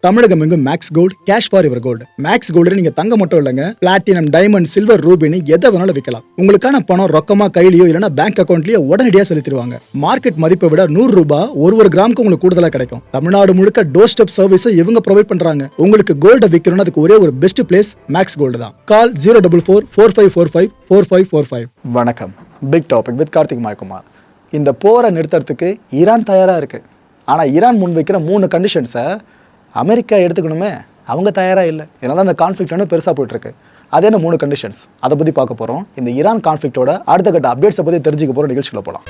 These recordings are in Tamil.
தமிழகம் எங்கும் Max Gold cash for your gold. Max Gold நீங்க தங்க மட்டும் இல்லைங்க, பிளாட்டினம், டைமண்ட், சில்வர், ரூபினி எதை வேணாலும் விற்கலாம். உங்களுக்கான பணம் ரொக்கமா கையிலயோ இல்லைன்னா பேங்க் அக்கௌண்ட்லயோ உடனடியாக செலுத்திடுவாங்க. மார்க்கெட் மதிப்பை விட 100 ரூபாய் ஒரு கிராமுக்கு உங்களுக்கு கூடுதலாக கிடைக்கும். தமிழ்நாடு முழுக்க டோர் ஸ்டெப் சர்வீஸும் இவங்க ப்ரொவைட் பண்றாங்க. உங்களுக்கு கோல்ட விற்கணும்னு அதுக்கு ஒரே ஒரு பெஸ்ட் பிளேஸ் மேக்ஸ் கோல்டு தான். கால் 04445454545. வணக்கம். Big topic with Karthik Mayakumar. இந்த போரை நிறுத்துறதுக்கு ஈரான் தயாரா இருக்கு. ஆனா ஈரான் முன்வைக்கிற 3 கண்டிஷன்ஸை அமெரிக்கா எடுத்துக்கணுமே, அவங்க தயாராக இல்லை. இதனால அந்த கான்ஃப்ளிக்ட் வந்து பெருசாக போயிட்டுருக்கு. அது என்ன 3 கண்டிஷன்ஸ், அதை பற்றி பார்க்க போகிறோம். இந்த ஈரான் கான்ஃப்ளிக்டோட அடுத்த கட்ட அப்டேட்ஸை பற்றி தெரிஞ்சுக்க போகிற நிகழ்ச்சியில் போகலாம்.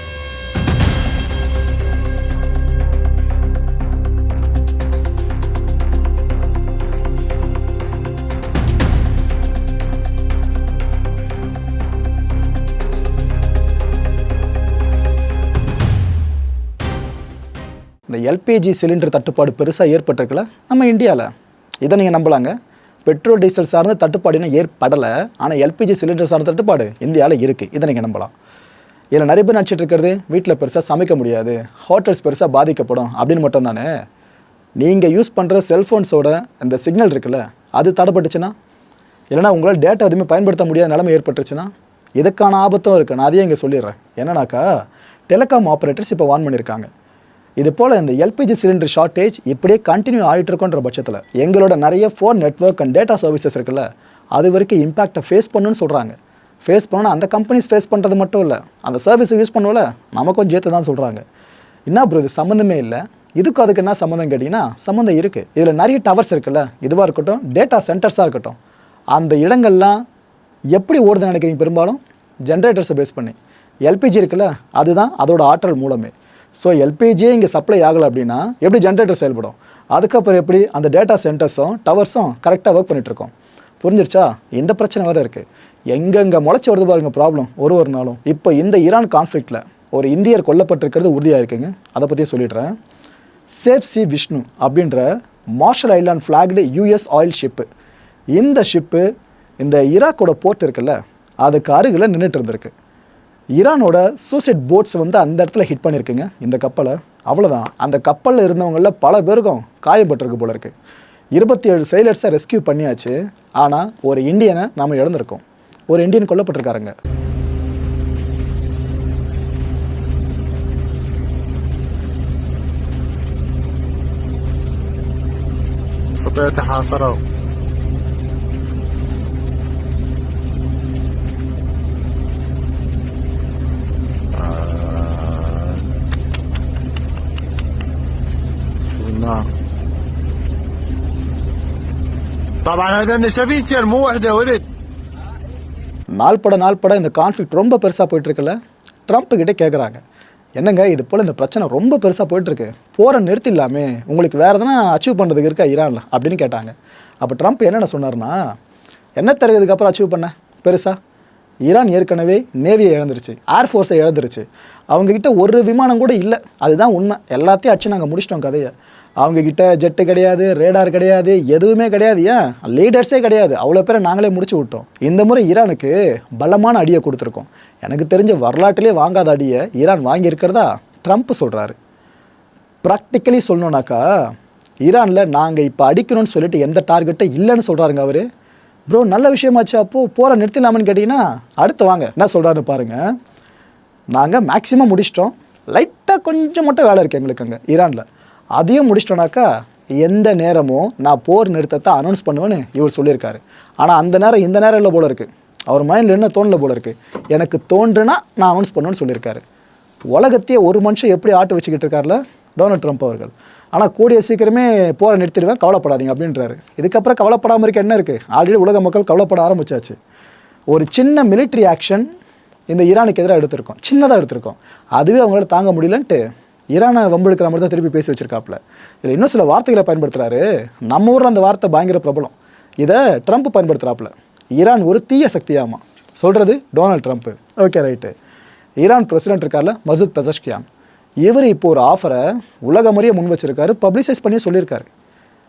இந்த எல்பிஜி சிலிண்டர் தட்டுப்பாடு பெருசாக ஏற்பட்டிருக்குல்ல நம்ம இந்தியாவில். இதை நீங்கள் நம்பலாங்க. பெட்ரோல் டீசல் சார்ந்த தட்டுப்பாடுனா ஏற்படலை, ஆனால் எல்பிஜி சிலிண்டர் சார்ந்த தட்டுப்பாடு இந்தியாவில் இருக்குது. இதை நீங்கள் நம்பலாம். இதில் நிறைய பேர் நினச்சிட்டு இருக்கிறது வீட்டில் பெருசாக சமைக்க முடியாது, ஹோட்டல்ஸ் பெருசாக பாதிக்கப்படும் அப்படின்னு மட்டும் தானே. நீங்கள் யூஸ் பண்ணுற செல்ஃபோன்ஸோட அந்த சிக்னல் இருக்குல்ல, அது தடைப்பட்டுச்சுன்னா, இல்லைனா உங்களால் டேட்டா எதுவுமே பயன்படுத்த முடியாத நிலைமை ஏற்பட்டுச்சுன்னா இதுக்கான ஆபத்தும் இருக்குது. நான் அதையே இங்கே சொல்லிடுறேன். என்னன்னாக்கா, டெலிகாம் ஆப்ரேட்டர்ஸ் இப்போ வார்ன் பண்ணியிருக்காங்க. இது போல் இந்த எல்பிஜி சிலிண்டர் ஷார்ட்டேஜ் இப்படியே கண்டினியூ ஆகிட்டு இருக்கோன்ற பட்சத்தில் எங்களோட நிறைய phone network and data services இருக்குல்ல, அது வரைக்கும் இம்பாக்டை ஃபேஸ் பண்ணணும்னு சொல்கிறாங்க. ஃபேஸ் பண்ணணும்னா அந்த கம்பெனிஸ் ஃபேஸ் பண்ணுறது மட்டும் இல்லை, அந்த சர்வீஸை யூஸ் பண்ணுவோம்ல நமக்கும் சேர்த்து தான் சொல்கிறாங்க. என்ன ப்ரோ இது சம்மந்தமே இல்லை, இதுக்கும் அதுக்கு என்ன சம்மந்தம் கேட்டிங்கன்னா சம்மந்தம் இருக்குது. இதில் நிறைய டவர்ஸ் இருக்குல்ல, இதுவாக இருக்கட்டும், டேட்டா சென்டர்ஸாக இருக்கட்டும், அந்த இடங்கள்லாம் எப்படி ஓடுதுன்னு நினைக்கிறீங்க? பெரும்பாலும் ஜென்ரேட்டர்ஸை பேஸ் பண்ணி. எல்பிஜி இருக்குல்ல, அதுதான் அதோட ஆற்றல் மூலமே. ஸோ எல்பிஜியே இங்கே சப்ளை ஆகலை அப்படின்னா எப்படி ஜென்ரேட்டர் செயல்படும்? அதுக்கப்புறம் எப்படி அந்த டேட்டா சென்டர்ஸும் டவர்ஸும் கரெக்டாக ஒர்க் பண்ணிகிட்ருக்கோம்? புரிஞ்சிருச்சா? இந்த பிரச்சனை வேறு இருக்குது. எங்கெங்கே முளைச்சி வருது பாருங்க ப்ராப்ளம் ஒரு நாளும். இப்போ இந்த ஈரான் கான்ஃப்ளிக்டில் ஒரு இந்தியர் கொல்லப்பட்டிருக்கிறது உறுதியாக இருக்குங்க. அதை பற்றியே சொல்லிடுறேன். சேஃப் சி விஷ்ணு அப்படின்ற Marshall Island flagged US oil ship. இந்த ஷிப்பு இந்த ஈராக்கோட போர்ட் இருக்குல்ல, அதுக்கு அருகில் நின்றுட்டு இருந்திருக்கு. ஈரானோட சூசைட் போட்ஸ் வந்து அந்த இடத்துல ஹிட் பண்ணியிருக்குங்க இந்த கப்பலை. அவ்வளோதான். அந்த கப்பலில் இருந்தவங்களில் பல பேருக்கும் காயப்பட்டிருக்கு போல இருக்குது. 27 சைலர்ஸை ரெஸ்கியூ பண்ணியாச்சு. ஆனால் ஒரு இந்தியனை நாம் இழந்திருக்கோம். ஒரு இந்தியன் கொல்லப்பட்டிருக்காருங்க. طبعا هذا نستفيد كثير مو وحده ولد. நாள் பட இந்த கான்ஃப்ளிக்ட் ரொம்ப பெருசாக போயிட்டுருக்குல்ல. ட்ரம்ப் கிட்டே கேட்குறாங்க, என்னங்க இது போல் இந்த பிரச்சனை ரொம்ப பெருசாக போயிட்டுருக்கு, போரை நிறுத்திடலாமே, உங்களுக்கு வேறு எதனா அச்சீவ் பண்ணுறதுக்கு இருக்கா ஈரானில் அப்படின்னு கேட்டாங்க. அப்போ ட்ரம்ப் என்னென்ன சொன்னார்னா, என்ன தெரியுதுக்கு அப்புறம் அச்சீவ் பண்ண பெருசாக? ஈரான் ஏற்கனவே நேவியை இழந்துருச்சு, ஏர்ஃபோர்ஸை இழந்துருச்சு. அவங்கக்கிட்ட ஒரு விமானம் கூட இல்லை, அதுதான் உண்மை. எல்லாத்தையும் அடிச்சு நாங்கள் முடிச்சிட்டோம் கதையை. அவங்கக்கிட்ட ஜெட்டு கிடையாது, ரேடார் கிடையாது, எதுவுமே கிடையாது. ஏன் லீடர்ஸே கிடையாது. அவ்வளோ பேரை நாங்களே முடிச்சு விட்டோம். இந்த முறை ஈரானுக்கு பலமான அடியை கொடுத்துருக்கோம். எனக்கு தெரிஞ்ச வரலாற்றிலே வாங்காத அடியை ஈரான் வாங்கியிருக்கிறதா ட்ரம்ப் சொல்கிறாரு. ப்ராக்டிக்கலி சொல்லணுன்னாக்கா, ஈரானில் நாங்கள் இப்போ அடிக்கணும்னு சொல்லிட்டு எந்த டார்கெட்டும் இல்லைன்னு சொல்கிறாருங்க அவர். ப்ரோ நல்ல விஷயமாச்சு, அப்போது போரை நிறுத்திடலாமான்னு கேட்டிங்கன்னா அடுத்து வாங்க என்ன சொல்கிறாருன்னு பாருங்கள். நாங்கள் மேக்ஸிமம் முடிச்சிட்டோம், லைட்டாக கொஞ்சம் மட்டும் வேலை இருக்குது எங்களுக்கு அங்கே ஈரானில், அதையும் முடிச்சிட்டோன்னாக்கா எந்த நேரமும் நான் போர் நிறுத்தத்தை அனௌன்ஸ் பண்ணுவேன்னு இவர் சொல்லியிருக்காரு. ஆனால் அந்த நேரம் இந்த நேரம் இல்லை போல இருக்குது. அவர் மைண்டில் என்ன தோணல போல இருக்குது. எனக்கு தோன்றுனா நான் அனௌன்ஸ் பண்ணுவேன்னு சொல்லியிருக்காரு. உலகத்தையே ஒரு மனுஷன் எப்படி ஆட்டு வச்சுக்கிட்டு இருக்காருல டொனால்ட் ட்ரம்ப் அவர்கள். ஆனால் கூடிய சீக்கிரமே போரை நிறுத்திடுவேன், கவலைப்படாதீங்க அப்படின்றாரு. இதுக்கப்புறம் கவலைப்படாமல் இருக்க என்ன இருக்குது? ஆல்ரெடி உலக மக்கள் கவலைப்பட ஆரம்பிச்சாச்சு. ஒரு சின்ன மிலிட்ரி ஆக்ஷன் இந்த ஈரானுக்கு எதிராக எடுத்திருக்கோம், சின்னதாக எடுத்திருக்கோம். அதுவே அவங்களால தாங்க முடியலன்ட்டு ஈரானை வம்பெடுக்கிற மாதிரி தான் திருப்பி பேசி வச்சிருக்காப்புல. இதில் இன்னும் சில வார்த்தைகளை பயன்படுத்துகிறாரு. நம்ம ஊரில் அந்த வார்த்தை பயங்கர பிரபலம். இதை ட்ரம்ப் பயன்படுத்துகிறாப்புல. ஈரான் ஒரு தீய சக்தியாமா சொல்கிறது Donald Trump. Okay right. Iran president இருக்கார்ல மசூத் பெசஷ்கியான், இவர் இப்போ ஒரு ஆஃபரை உலக முறையை முன் வச்சிருக்காரு, பப்ளிசைஸ் பண்ணி சொல்லியிருக்காரு.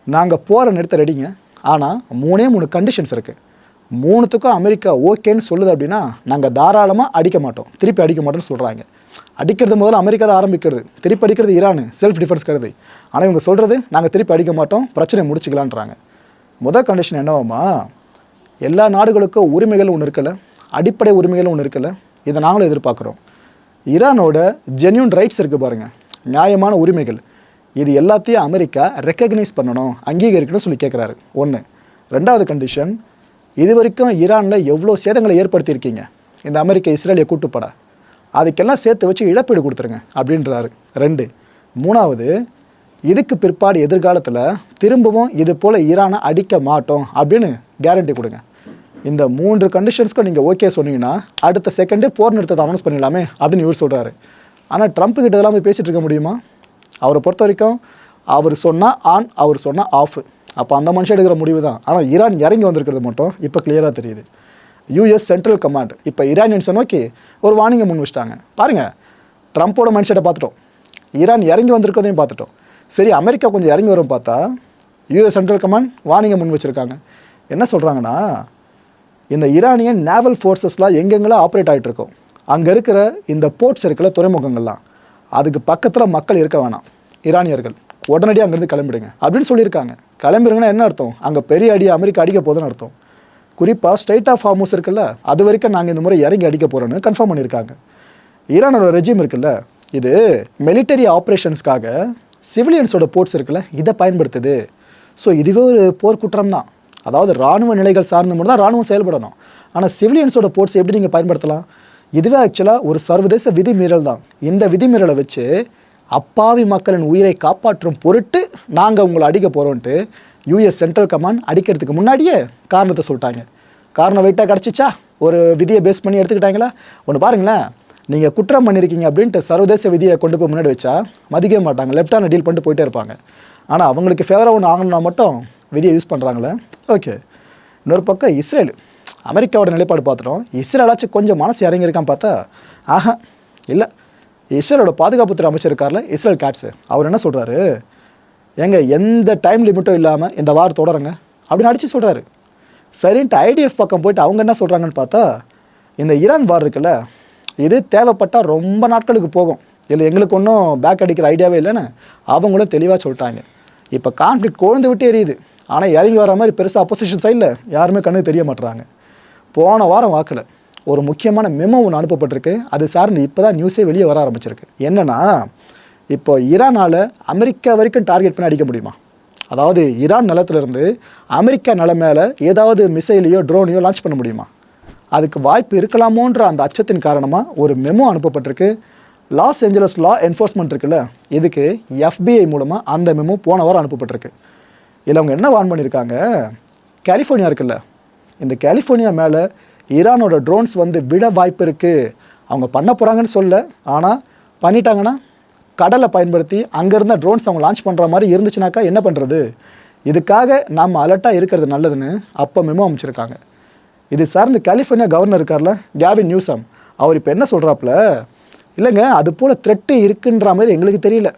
நாங்கள் போரை நிறுத்த ரெடிங்க, ஆனால் 3 கண்டிஷன்ஸ் இருக்குது. 3த்துக்கும் அமெரிக்கா ஓகேன்னு சொல்லுது அப்படின்னா நாங்கள் தாராளமாக அடிக்க மாட்டோம், திருப்பி அடிக்க மாட்டோம்னு சொல்கிறாங்க. அடிக்கிறது முதல்ல அமெரிக்கா தான் ஆரம்பிக்கிறது, திருப்பி அடிக்கிறது ஈரான், செல்ஃப் டிஃபென்ஸ் கருது. ஆனால் இவங்க சொல்கிறது நாங்கள் திருப்பி அடிக்க மாட்டோம், பிரச்சனை முடிச்சுக்கலான்றாங்க. முதல் கண்டிஷன் என்னவாமா, எல்லா நாடுகளுக்கும் உரிமைகள் ஒன்று இருக்கல, அடிப்படை உரிமைகள் ஒன்று இருக்கல, இதை நாங்களும் எதிர்பார்க்குறோம். ஈரானோட ஜென்யூன் ரைட்ஸ் இருக்குது பாருங்கள், நியாயமான உரிமைகள், இது எல்லாத்தையும் அமெரிக்கா ரெக்கக்னைஸ் பண்ணணும், அங்கீகரிக்கணும்னு சொல்லி கேட்குறாரு. ஒன்று. ரெண்டாவது கண்டிஷன், இது வரைக்கும் ஈரானில் எவ்வளோ சேதங்களை ஏற்படுத்தியிருக்கீங்க இந்த அமெரிக்க இஸ்ரேலிய கூட்டுப்படை, அதுக்கெல்லாம் சேர்த்து வச்சு இழப்பீடு கொடுத்துருங்க அப்படின்றாரு. 2. மூணாவது, இதுக்கு பிற்பாடு எதிர்காலத்தில் திரும்பவும் இது போல் ஈரானை அடிக்க மாட்டோம் அப்படின்னு கேரண்டி கொடுங்க. இந்த 3 கண்டிஷன்ஸ்க்கும் நீங்கள் ஓகே சொன்னீங்கன்னா அடுத்த செகண்டே போர் நிறுத்தத்தை அனௌன்ஸ் பண்ணிடலாமே அப்படின்னு இவர் சொல்கிறாரு. ஆனால் ட்ரம்ப் கிட்ட இதெல்லாம் போய் பேசிகிட்டு இருக்க முடியுமா? அவரை பொறுத்த வரைக்கும் அவர் சொன்னால் ஆன், அவர் சொன்னால் ஆஃப். அப்போ அந்த மனுஷன் எடுக்கிற முடிவு தான். ஆனால் ஈரான் இறங்கி வந்திருக்கிறது மட்டும் இப்போ கிளியராக தெரியுது. யூஎஸ் சென்ட்ரல் கமாண்ட் இப்போ ஈரானியன்ஸை நோக்கி ஒரு வார்னிங்கை முன் வச்சிட்டாங்க. பாருங்கள், ட்ரம்ப்போட மைண்ட் செட்டை பார்த்துட்டோம், ஈரான் இறங்கி வந்திருக்கிறதையும் பார்த்துட்டோம். சரி, அமெரிக்கா கொஞ்சம் இறங்கி வரும் பார்த்தா யூஎஸ் சென்ட்ரல் கமாண்ட் வார்னிங்கை முன் வச்சுருக்காங்க. என்ன சொல்கிறாங்கன்னா, இந்த ஈரானியன் நேவல் ஃபோர்ஸஸ்லாம் எங்கெங்கெல்லாம் ஆப்ரேட் ஆகிட்டு இருக்கோம், அங்கே இருக்கிற இந்த போர்ட்ஸ் இருக்கிற துறைமுகங்கள்லாம், அதுக்கு பக்கத்தில் மக்கள் இருக்க வேணாம், ஈரானியர்கள் உடனடியாக அங்கேருந்து கிளம்பிடுங்க அப்படின்னு சொல்லியிருக்காங்க. கிளம்பிடுங்கன்னா என்ன அர்த்தம்? அங்கே பெரிய அடி அமெரிக்கா அடிக்க போதுன்னு அர்த்தம். குறிப்பாக ஸ்ட்ரைட் ஆஃப் ஹார்மூஸ் இருக்குல்ல, அது வரைக்கும் நாங்கள் இந்த முறை இறங்கி அடிக்க போகிறோன்னு கன்ஃபார்ம் பண்ணியிருக்காங்க. ஈரானோட ரெஜிம் இருக்குல்ல, இது மிலிட்டரி ஆப்ரேஷன்ஸ்க்காக சிவிலியன்ஸோட போர்ட்ஸ் இருக்குல்ல, இதை பயன்படுத்துது. ஸோ இதுவே ஒரு போர்க்குற்றம் தான். அதாவது இராணுவ நிலைகள் சார்ந்த மட்டும் தான் இராணுவம் செயல்படணும். ஆனால் சிவிலியன்ஸோட போர்ட்ஸ் எப்படி நீங்கள் பயன்படுத்தலாம்? இதுவே ஆக்சுவலாக ஒரு சர்வதேச விதிமீறல் தான். இந்த விதிமீறலை வச்சு அப்பாவி மக்களின் உயிரை காப்பாற்றும் பொருட்டு நாங்கள் உங்களை அடிக்க போகிறோன்ட்டு யூஎஸ் சென்ட்ரல் கமாண்ட் அடிக்கிறதுக்கு முன்னாடியே காரணத்தை சொல்லிட்டாங்க. காரணம் வெயிட்டாக கிடச்சிச்சா, ஒரு விதியை பேஸ் பண்ணி எடுத்துக்கிட்டாங்களா? ஒன்று பாருங்களேன், நீங்கள் குற்றம் பண்ணியிருக்கீங்க அப்படின்ட்டு சர்வதேச விதியை கொண்டு போய் முன்னாடி வச்சா மதிக்கவே மாட்டாங்க, லெஃப்டான டீல் பண்ணிட்டு போயிட்டே இருப்பாங்க. ஆனால் அவங்களுக்கு ஃபேவராக ஒன்று ஆகணும்னா மட்டும் விதியை யூஸ் பண்ணுறாங்களே. ஓகே, இன்னொரு பக்கம் இஸ்ரேல், அமெரிக்காவோட நிலைப்பாடு பார்த்துட்டோம். இஸ்ரேலாச்சும் கொஞ்சம் மனசு இறங்கியிருக்கான்னு பார்த்தா ஆஹா இல்லை. இஸ்ரேலோட பாதுகாப்புத்துறை அமைச்சர் இருக்கார்ல, இஸ்ரேல் கேட்ஸு, அவர் என்ன சொல்கிறாரு, ஏங்க எந்த டைம் லிமிட்டும் இல்லாமல் இந்த வார் தொடருங்க அப்படின்னு அடித்து சொல்கிறாரு. சரின்ட்டு ஐடிஎஃப் பக்கம் போயிட்டு அவங்க என்ன சொல்கிறாங்கன்னு பார்த்தா, இந்த ஈரான் வார் இருக்குல்ல, இது தேவைப்பட்டால் ரொம்ப நாட்களுக்கு போகும், இல்லை எங்களுக்கு ஒன்றும் பேக் அடிக்கிற ஐடியாவே இல்லைன்னு அவங்களும் தெளிவாக சொல்லிட்டாங்க. இப்போ கான்ஃப்ளிக்ட் கொழுந்து விட்டு எரியுது. ஆனால் இறங்கி வர மாதிரி பெருசாக அப்போசிஷன் சைடில் யாருமே கண்ணுக்கு தெரிய மாட்டுறாங்க. போன வாரம் வாக்கில் ஒரு முக்கியமான மெமோ ஒன்று அனுப்பப்பட்டிருக்கு. அது சார்ந்து இப்போ தான் நியூஸே வெளியே வர ஆரம்பிச்சிருக்கு. என்னென்னா, இப்போ ஈரானால் அமெரிக்கா வரைக்கும் டார்கெட் பண்ணி அடிக்க முடியுமா? அதாவது ஈரான் நிலத்திலிருந்து அமெரிக்கா நில மேலே ஏதாவது மிசைலையோ ட்ரோனையோ லான்ச் பண்ண முடியுமா? அதுக்கு வாய்ப்பு இருக்கலாமோன்ற அந்த அச்சத்தின் காரணமாக ஒரு மெமோ அனுப்பப்பட்டிருக்கு. லாஸ் ஏஞ்சலஸ் லா என்ஃபோர்ஸ்மெண்ட் இருக்குல்ல, இதுக்கு FBI மூலமாக அந்த மெமோ போன வாரம் அனுப்பப்பட்டிருக்கு. இதில் அவங்க என்ன வார்ன் பண்ணியிருக்காங்க, கலிஃபோர்னியா இருக்குல்ல, இந்த கலிஃபோர்னியா மேலே ஈரானோட ட்ரோன்ஸ் வந்து விட வாய்ப்பு இருக்குது. அவங்க பண்ண போகிறாங்கன்னு சொல்ல, ஆனால் பண்ணிட்டாங்கன்னா கடலை பயன்படுத்தி அங்கேருந்த ட்ரோன்ஸ் அவங்க லான்ச் பண்ணுற மாதிரி இருந்துச்சுனாக்கா என்ன பண்ணுறது? இதுக்காக நம்ம அலர்ட்டாக இருக்கிறது நல்லதுன்னு அப்போ மெமோ அமைச்சிருக்காங்க. இது சார்ந்து கலிஃபோர்னியா கவர்னர் இருக்கார்ல, கேவின் நியூசம், அவர் இப்போ என்ன சொல்கிறாப்புல, இல்லைங்க அது போல் த்ரெட்டு இருக்குன்ற மாதிரி எங்களுக்கு தெரியல.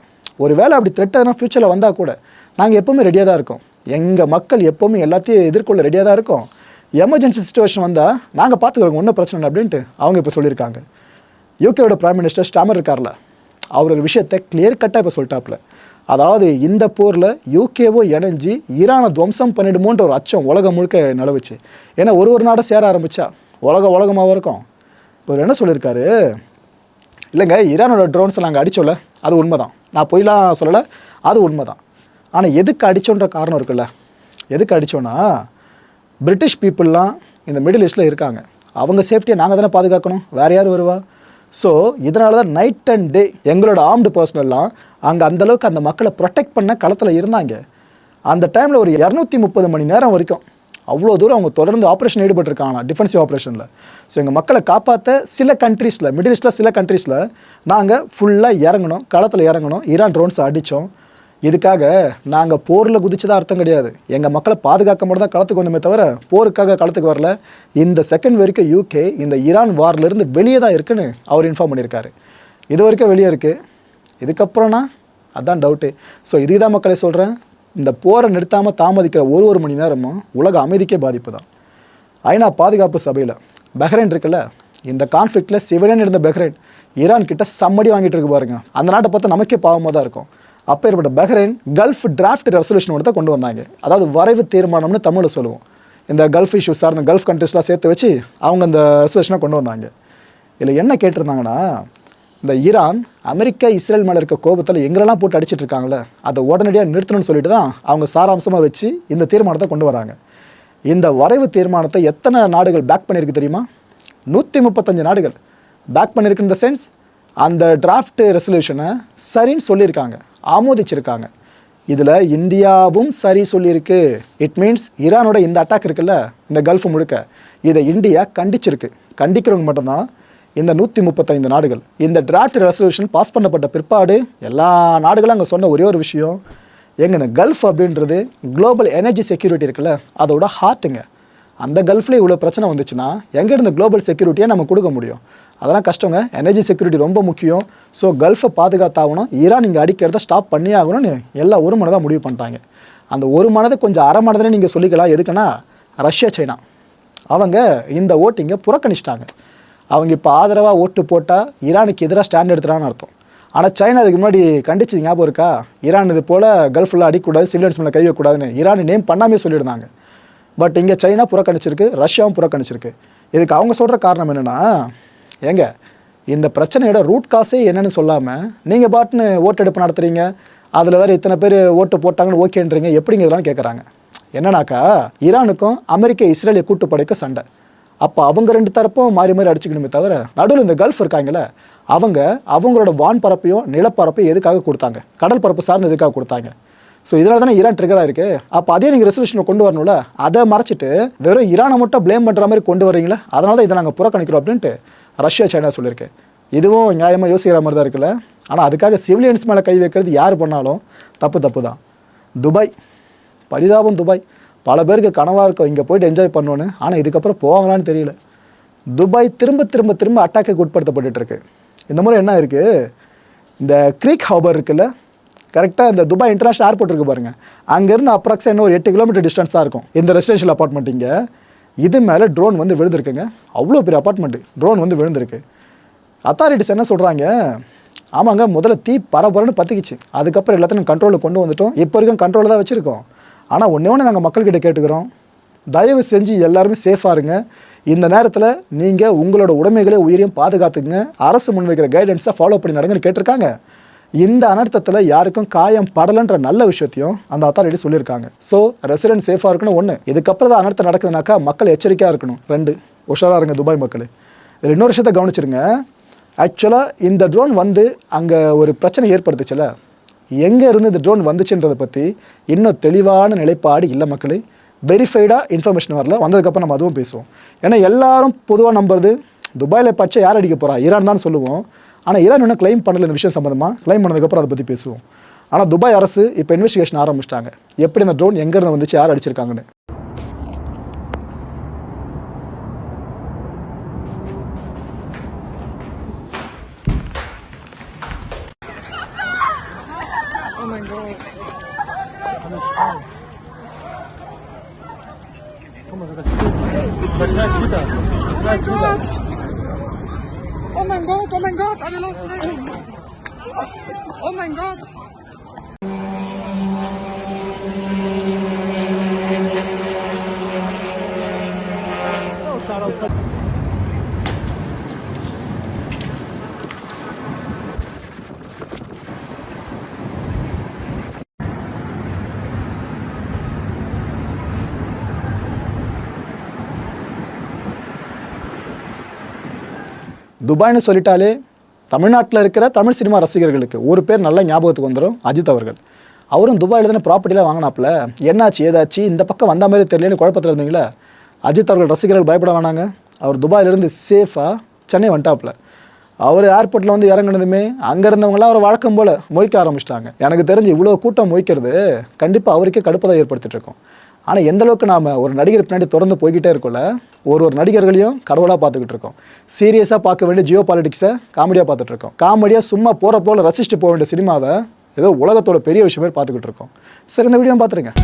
ஒரு வேளை அப்படி த்ரெட் எதனா ஃப்யூச்சரில் வந்தால் கூட நாங்கள் எப்போவுமே ரெடியாக தான் இருக்கோம். எங்கள் மக்கள் எப்போவுமே எல்லாத்தையும் எதிர்கொள்ள ரெடியாக தான் இருக்கோம். எமர்ஜென்சி சுச்சுவேஷன் வந்தால் நாங்கள் பார்த்துக்கிறோங்க, ஒன்றும் பிரச்சனை இல்லை அப்படின்ட்டு அவங்க இப்போ சொல்லியிருக்காங்க. யூகேவோட பிரைம் மினிஸ்டர் ஸ்டாமர் இருக்கார்ல, அவர் ஒரு விஷயத்தை கிளியர் கட்டாக இப்போ சொல்லிட்டாப்புல. அதாவது இந்த போரில் யூகேவோ இணைஞ்சி ஈரானை துவம்சம் பண்ணிடுமோன்ற ஒரு அச்சம் உலகம் முழுக்க நிலவுச்சு. ஏன்னா ஒரு நாடை சேர ஆரம்பித்தா உலகமாக இருக்கும். இப்போ என்ன சொல்லியிருக்காரு, இல்லைங்க ஈரானோட ட்ரோன்ஸை நாங்கள் அடித்தோம்ல, அது உண்மை தான், நான் பொய்லாம் சொல்லலை, அது உண்மை தான். ஆனால் எதுக்கு அடித்தோன்ற காரணம் இருக்குல்ல, எதுக்கு அடித்தோன்னா பிரிட்டிஷ் பீப்புளெலாம் இந்த மிடில் ஈஸ்ட்டில் இருக்காங்க, அவங்க சேஃப்டியை நாங்கள் தானே பாதுகாக்கணும், வேறு யார் வருவா? ஸோ இதனால தான் நைட் அண்ட் டே எங்களோட ஆர்ம்டு பர்சனல்லாம் அங்கே அந்தளவுக்கு அந்த மக்களை ப்ரொடெக்ட் பண்ண களத்தில் இருந்தாங்க. அந்த டைமில் ஒரு 230 மணி நேரம் வரைக்கும் அவ்வளோ தூரம் அவங்க தொடர்ந்து ஆப்ரேஷன் ஈடுபட்டிருக்காங்க, டிஃபென்சிவ் ஆப்ரேஷனில். ஸோ எங்கள் மக்களை காப்பாற்ற சில கண்ட்ரீஸில், மிடில் ஈஸ்ட்டில் சில கண்ட்ரீஸில் நாங்கள் ஃபுல்லாக இறங்கணும், களத்தில் இறங்கணும், ஈரான் ட்ரோன்ஸை அடித்தோம். இதுக்காக நாங்கள் போரில் குதிச்சதாக அர்த்தம் கிடையாது, எங்கள் மக்களை பாதுகாக்க மட்டும் தான் களத்துக்கு வந்தோமே தவிர போருக்காக களத்துக்கு வரல. இந்த செகண்ட் வரைக்கும் யூகே இந்த ஈரான் வார்லேருந்து வெளியே தான் இருக்குன்னு அவர் இன்ஃபார்ம் பண்ணியிருக்காரு. இது வரைக்கும் வெளியே இருக்குது, இதுக்கப்புறம்னா அதுதான் டவுட்டு. ஸோ இதுக்கு தான் மக்களை சொல்கிறேன், இந்த போரை நிறுத்தாமல் தாமதிக்கிற ஒரு மணி நேரமும் உலக அமைதிக்கே பாதிப்பு தான். ஐநா பாதுகாப்பு சபையில் பஹ்ரைன் இருக்குல்ல, இந்த கான்ஃப்ளிக்டில் சிவிலியன் இருந்த பஹ்ரைன் ஈரான் கிட்ட சம்மடி வாங்கிட்டு இருக்கு பாருங்க. அந்த நாட்டை பார்த்தா நமக்கே பாவமாக தான் இருக்கும். அப்போ ஏற்பட்ட பஹ்ரைன் கல்ஃப் டிராஃப்ட் ரெசல்யூஷன் ஒன்று தான் கொண்டு வந்தாங்க. அதாவது வரைவு தீர்மானம்னு தமிழில் சொல்லுவோம். இந்த கல்ஃப் இஷ்யூஸ் சார்ந்த கல்ஃப் கண்ட்ரிஸ்லாம் சேர்த்து வச்சு அவங்க அந்த ரெசல்யூஷனை கொண்டு வந்தாங்க. இதில் என்ன கேட்டிருந்தாங்கன்னா, இந்த ஈரான் அமெரிக்கா இஸ்ரேல் மேலே இருக்க கோபத்தில் எங்களெல்லாம் போட்டு அடிச்சிட்டு இருக்காங்களே அதை உடனடியாக நிறுத்தணும்னு சொல்லிட்டு தான் அவங்க சாராம்சமாக வச்சு இந்த தீர்மானத்தை கொண்டு வராங்க. இந்த வரைவு தீர்மானத்தை எத்தனை நாடுகள் பேக் பண்ணியிருக்கு தெரியுமா? 135 நாடுகள் பேக் பண்ணியிருக்கு. இந்த சென்ஸ் அந்த டிராஃப்ட் ரெசல்யூஷனை சரின்னு சொல்லியிருக்காங்க, ஆமோதிச்சிருக்காங்க. இதில் இந்தியாவும் சரி சொல்லியிருக்கு. இட் மீன்ஸ் ஈரானோட இந்த அட்டாக் இருக்குல்ல, இந்த கல்ஃப் முழுக்க, இதை இந்தியா கண்டிச்சிருக்கு. கண்டிக்கிறவங்க மட்டும்தான் இந்த 135 நாடுகள். இந்த டிராஃப்ட் ரெசல்யூஷன் பாஸ் பண்ணப்பட்ட பிற்பாடு எல்லா நாடுகளும் அங்கே சொன்ன ஒரே ஒரு விஷயம், எங்க இந்த கல்ஃப் அப்படின்றது குளோபல் எனர்ஜி செக்யூரிட்டி இருக்குல்ல, அதோட ஹார்ட்டுங்க. அந்த கல்ஃப்ல இவ்வளோ பிரச்சனை வந்துச்சுன்னா எங்கே இந்த குளோபல் செக்யூரிட்டியை நம்ம கொடுக்க முடியும்? அதெல்லாம் கஷ்டங்க. எனர்ஜி செக்யூரிட்டி ரொம்ப முக்கியம். ஸோ கல்ஃபை பாதுகாத்தாகணும், ஈரான் இங்கே அடிக்கிறத ஸ்டாப் பண்ணி ஆகணும்னு எல்லாம் ஒரு மனதாக முடிவு பண்ணிட்டாங்க. அந்த ஒரு மனதை கொஞ்சம் அரை மனதில் நீங்கள் சொல்லிக்கலாம். எதுக்குன்னா, ரஷ்யா சைனா அவங்க இந்த ஓட்டிங்கை புறக்கணிச்சிட்டாங்க. அவங்க இப்போ ஆதரவாக ஓட்டு போட்டால் ஈரானுக்கு எதிராக ஸ்டாண்ட் எடுத்துறான்னு அர்த்தம். ஆனால் சைனா அதுக்கு முன்னாடி கண்டிச்சு ஞாபகம் இருக்கா? ஈரான் இது போல் கல்ஃபில் அடிக்கக்கூடாது, சிவிலியன்ஸ் மேலே கை வைக்கக்கூடாதுன்னு ஈரான் நேம் பண்ணாமே சொல்லியிருந்தாங்க. பட் இங்கே சைனா புறக்கணிச்சிருக்கு, ரஷ்யாவும் புறக்கணிச்சிருக்கு. இதுக்கு அவங்க சொல்கிற காரணம் என்னென்னா, ஏங்க இந்த பிரச்சனையோட ரூட் காசே என்னென்னு சொல்லாமல் நீங்கள் பாட்டுன்னு ஓட்டெடுப்பு நடத்துகிறீங்க, அதில் வேறு இத்தனை பேர் ஓட்டு போட்டாங்கன்னு ஓகேன்றீங்க, எப்படிங்க இதெல்லாம் கேட்குறாங்க. என்னன்னாக்கா, ஈரானுக்கும் அமெரிக்க இஸ்ரேலிய கூட்டுப்படைக்கும் சண்டை. அப்போ அவங்க ரெண்டு தரப்பும் மாறி மாறி அடிச்சுக்கணுமே தவிர, நடுவில் இந்த கல்ஃப் இருக்காங்களே அவங்களோட வான் பரப்பையும் நிலப்பரப்பையும் எதுக்காக கொடுத்தாங்க? கடல் பரப்பு சார்ந்து எதுக்காக கொடுத்தாங்க? ஸோ இதனால தானே ஈரான் ட்ரிகராக இருக்குது. அப்போ அதே நீங்கள் ரெசல்யூஷனை கொண்டு வரணும்ல, அதை மறைச்சிட்டு வெறும் ஈரானை மட்டும் ப்ளேம் பண்ணுற மாதிரி கொண்டு வரீங்களே, அதனால தான் இதை நாங்கள் புறக்கணிக்கிறோம் அப்படின்ட்டு ரஷ்யா சைனா சொல்லியிருக்கேன். இதுவும் நியாயமாக யோசிக்கிற மாதிரி தான் இருக்குல்ல. ஆனால் அதுக்காக சிவிலியன்ஸ் மேலே கை வைக்கிறது யார் பண்ணாலும் தப்பு தான். துபாய், பரிதாபம் துபாய். பல பேருக்கு கனவாக இருக்கும் இங்கே போய்ட்டு என்ஜாய் பண்ணோன்னு. ஆனால் இதுக்கப்புறம் போவாங்களான்னு தெரியல. துபாய் திரும்ப அட்டாக்கு உட்படுத்தப்பட்டுருக்கு. இந்த முறை என்ன இருக்குது, இந்த க்ரீக் ஹார்பர் இருக்குல்ல, கரெக்டாக இந்த துபாய் இன்டர்நேஷனல் ஏர்போர்ட் இருக்குது பாருங்கள், அங்கேருந்து அப்ராக்ஸாக இன்னும் ஒரு 8 கிலோமீட்டர் டிஸ்டன்ஸ் தான் இருக்கும் இந்த ரெசிடென்ஷியல் அப்பார்ட்மெண்ட். இங்கே இது மேலே ட்ரோன் வந்து விழுந்திருக்குங்க. அவ்வளோ பெரிய அப்பார்ட்மெண்ட்டு ட்ரோன் வந்து விழுந்திருக்கு. அத்தாரிட்டிஸ் என்ன சொல்கிறாங்க, ஆமாங்க முதல்ல தீ பரபரன்னு பற்றிக்கிச்சு, அதுக்கப்புறம் எல்லாத்தையும் கண்ட்ரோலில் கொண்டு வந்துட்டோம், இப்போ வரைக்கும் கண்ட்ரோலில் தான் வச்சுருக்கோம். ஆனால் ஒன்று நாங்கள் மக்கள்கிட்ட கேட்டுக்கிறோம், தயவு செஞ்சு எல்லாருமே சேஃபாக இருங்க. இந்த நேரத்தில் நீங்கள் உங்களோட உடைமைகளே உயிரையும் பாதுகாத்துங்க, அரசு முன்வைக்கிற கைடன்ஸை ஃபாலோ பண்ணி நடங்கன்னு கேட்டிருக்காங்க. இந்த அனர்த்தத்தில் யாருக்கும் காயம் படலைன்ற நல்ல விஷயத்தையும் அந்த அத்தாரிட்டி சொல்லியிருக்காங்க. ஸோ ரெசிடென்ட் சேஃபாக இருக்கணும் ஒன்று, இதுக்கப்புறம் தான் அனர்த்தம் நடக்குதுனாக்கா மக்கள் எச்சரிக்கையாக இருக்கணும் 2, உஷாராக இருங்க துபாய் மக்கள். இதில் இன்னொரு விஷயத்தை கவனிச்சிருங்க. ஆக்சுவலாக இந்த ட்ரோன் வந்து அங்கே ஒரு பிரச்சனை ஏற்படுத்துச்சுல, எங்கே இருந்து இந்த ட்ரோன் வந்துச்சுன்றதை பற்றி இன்னும் தெளிவான நிலைப்பாடு இல்லை மக்களே. வெரிஃபைடாக இன்ஃபர்மேஷன் வரல, வந்ததுக்கப்புறம் நம்ம அதுவும் பேசுவோம். ஏன்னா எல்லாரும் பொதுவாக நம்புறது துபாயில் பச்சை யார் அடிக்க போகிறா, ஈரான் தான் சொல்லுவோம். ஆனால் ஈரான் இன்னும் கிளைம் பண்ணல இந்த விஷயம் சம்மந்தமாக. கிளைம் பண்ணதுக்கப்புறம் அதை பற்றி பேசுவோம். ஆனால் துபாய் அரசு இப்போ இன்வெஸ்டிகேஷன் ஆரம்பிச்சிட்டாங்க, எப்படி இந்த ட்ரோன் எங்கேருந்து வந்துச்சு, யார் அடிச்சிருக்காங்கன்னு. Oh mein Gott, alle laufen rein. Oh mein Gott. துபாய்னு சொல்லிட்டாலே தமிழ்நாட்டில் இருக்கிற தமிழ் சினிமா ரசிகர்களுக்கு ஒரு பேர் நல்ல ஞாபகத்துக்கு வந்துடும், அஜித் அவர்கள். அவரும் துபாயில் தானே ப்ராப்பர்ட்டிலாம் வாங்கினாப்புல, என்னாச்சு ஏதாச்சு இந்த பக்கம் வந்த மாதிரி தெரியலன்னு குழப்பத்தில் இருந்தீங்களா? அஜித் அவர்கள் ரசிகர்கள் பயப்பட வேணாங்க, அவர் துபாயிலேருந்து சேஃபாக சென்னை வந்துட்டாப்புல. அவர் ஏர்போர்ட்டில் வந்து இறங்கினதுமே அங்கே இருந்தவங்களாம் அவர் வழக்கம் போல் மொய்க்க ஆரம்பிச்சிட்டாங்க. எனக்கு தெரிஞ்சு இவ்வளோ கூட்டம் மொய்க்கிறது கண்டிப்பாக அவருக்கே கடுப்பு தான் ஏற்படுத்திட்டு இருக்கோம். ஆனால் எந்தளவுக்கு நாம் ஒரு நடிகர் பின்னாடி தொடர்ந்து போய்கிட்டே இருக்கோம்ல, ஒரு நடிகர்களையும் கடவுளாக பார்த்துக்கிட்டு இருக்கோம். சீரியஸாக பார்க்க வேண்டிய ஜியோ பாலிட்டிக்ஸை காமெடியாக பார்த்துட்டு இருக்கோம். காமெடியாக சும்மா போகிற போல் ரசிச்சுட்டு போக வேண்டிய சினிமாவை ஏதோ உலகத்தோட பெரிய விஷயம் மாதிரி பார்த்துக்கிட்டு இருக்கோம். சரி, இந்த வீடியோ பார்த்துருங்க.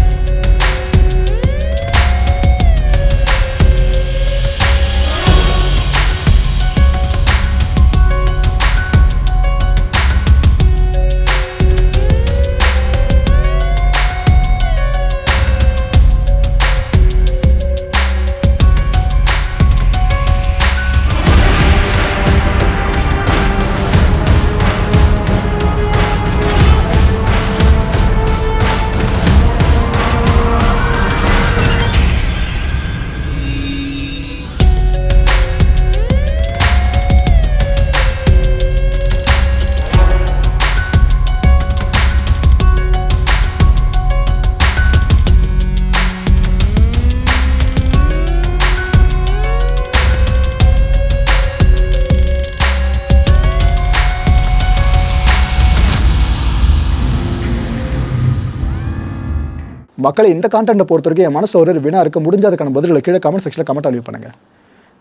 மக்களை இந்த கான்டென்ட்டை பொறுத்த வரைக்கும் என் மனசில் ஒரு வினா இருக்க முடிஞ்ச அதுக்கான பதில்களை கீழே கமெண்ட் செக்ஷனில் கமெண்ட் லீவ் பண்ணுங்கள்.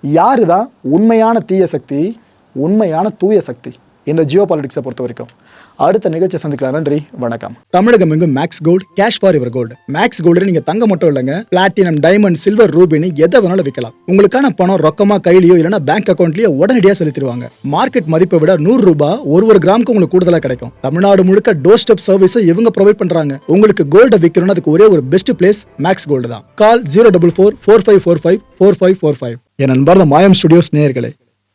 யாரு தான் உண்மையான தீய சக்தி, உண்மையான தூய சக்தி இந்த ஜியோ பாலிடிக்ஸை பொறுத்த வரைக்கும்? அடுத்த நிகழ்ச்சி சந்திக்கலாம். நன்றி, வணக்கம். தமிழகம் எங்கும் Max Gold, cash for your gold. Max Gold நீங்க தங்க மட்டும் இல்லைங்க, பிளாட்டினம், டைமண்ட், சில்வர், ரூபினி எதை வேணாலும் விற்கலாம். உங்களுக்கான பணம் ரொக்கமா கையிலயோ இல்லைன்னா பேங்க் அக்கௌண்ட்லயோ உடனடியாக செலுத்திடுவாங்க. மார்க்கெட் மதிப்பை விட 100 ரூபாய் ஒரு கிராமுக்கு உங்களுக்கு கூடுதலா கிடைக்கும். தமிழ்நாடு முழுக்க டோர் ஸ்டெப் சர்வீஸை இவங்க ப்ரொவைட் பண்றாங்க. உங்களுக்கு கோல்டை விற்கணும்னு அதுக்கு ஒரே ஒரு பெஸ்ட் பிளேஸ் மேக்ஸ் கோல்டு தான். கால் 04445454545. என் அன்பார்ந்த மாயம் ஸ்டுடியோஸ் நேயர்களே,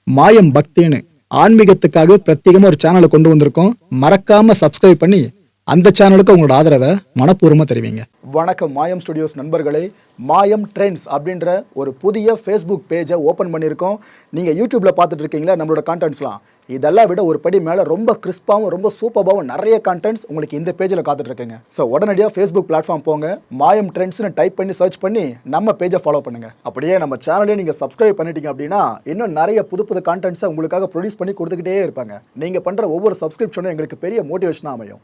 மாயம் பக்தின்னு ஆன்மீகத்துக்காக பிரத்யேகமா ஒரு சேனலை கொண்டு வந்திருக்கோம். மறக்காம சப்ஸ்கிரைப் பண்ணி அந்த சேனலுக்கு உங்களோட ஆதரவை மனப்பூர்வமா தெரிவிங்க. வணக்கம் மாயம் ஸ்டுடியோஸ் நண்பர்களே. மாயம் ட்ரெண்ட்ஸ் அப்படின்ற ஒரு புதிய ஃபேஸ்புக் பேஜை ஓப்பன் பண்ணியிருக்கோம். நீங்கள் யூடியூப்பில் பார்த்துட்டு இருக்கீங்களா நம்மளோட கான்டென்ட்ஸ்லாம், இதெல்லாம் விட ஒரு படி மேலே ரொம்ப கிறிஸ்பாகவும் ரொம்ப சூப்பராகவும் நிறைய கான்டென்ட்ஸ் உங்களுக்கு இந்த பேஜில் காத்துட்ருக்குங்க. ஸோ உடனடியாக ஃபேஸ்புக் பிளாட்ஃபார்ம் போங்க, மாயம் ட்ரெண்ட்ஸ்னு டைப் பண்ணி சர்ச் பண்ணி நம்ம பேஜை ஃபாலோ பண்ணுங்கள். அப்படியே நம்ம சேனலையும் நீங்கள் சப்ஸ்கிரைப் பண்ணிட்டீங்க அப்படின்னா இன்னும் நிறைய புது கான்டென்ட்ஸை உங்களுக்காக ப்ரொடியூஸ் பண்ணி கொடுத்துக்கிட்டே இருப்பாங்க. நீங்கள் பண்ணுற ஒவ்வொரு சப்ஸ்கிரிப்ஷனும் எங்களுக்கு பெரிய மோட்டிவேஷனாக அமையும்.